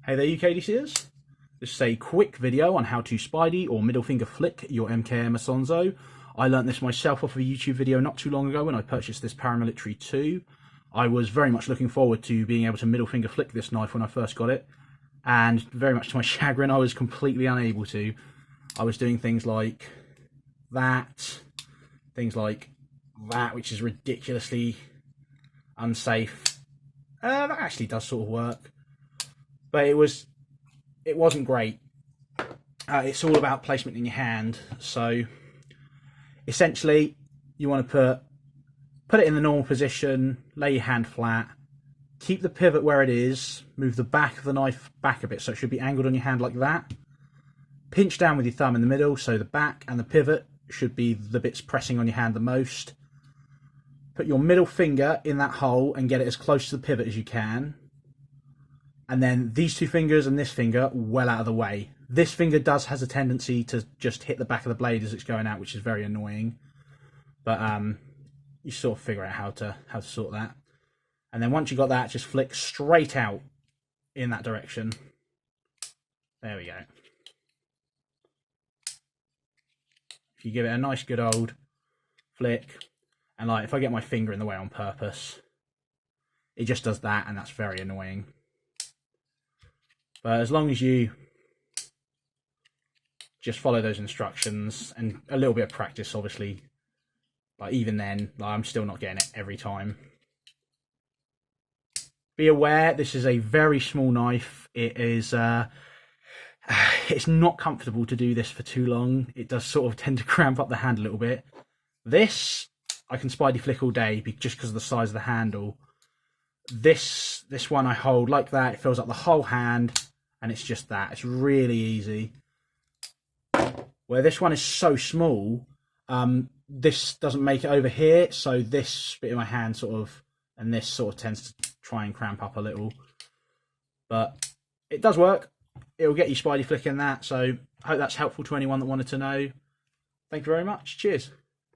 Hey there, UKDCers. This is a quick video on how to Spydie or middle finger flick your MKM Asonzo. I learnt this myself off of a YouTube video not too long ago when I purchased this Paramilitary 2. I was very much looking forward to being able to middle finger flick this knife when I first got it, and very much to my chagrin I was completely unable to. I was doing things like that, which is ridiculously unsafe. That actually does sort of work, but it wasn't great. It's all about placement in your hand. So essentially you want to put it in the normal position, lay your hand flat, keep the pivot where it is, move the back of the knife back a bit so it should be angled on your hand like that. Pinch down with your thumb in the middle so the back and the pivot should be the bits pressing on your hand the most. Put your middle finger in that hole and get it as close to the pivot as you can. And then these two fingers and this finger well out of the way. This finger has a tendency to just hit the back of the blade as it's going out, which is very annoying. But you sort of figure out how to sort that. And then once you got that, just flick straight out in that direction. There we go. If you give it a nice good old flick, and like if I get my finger in the way on purpose, it just does that, and that's very annoying. But as long as you just follow those instructions and a little bit of practice, obviously, but even then, like, I'm still not getting it every time. Be aware, this is a very small knife. It is it's not comfortable to do this for too long. It does sort of tend to cramp up the hand a little bit. This I can Spydie flick all day just because of the size of the handle. This one I hold like that. It fills up the whole hand, and it's just that. It's really easy. Where this one is so small, this doesn't make it over here, so this bit of my hand sort of, and this sort of tends to try and cramp up a little. But it does work. It'll get you Spydie flicking that, so I hope that's helpful to anyone that wanted to know. Thank you very much. Cheers.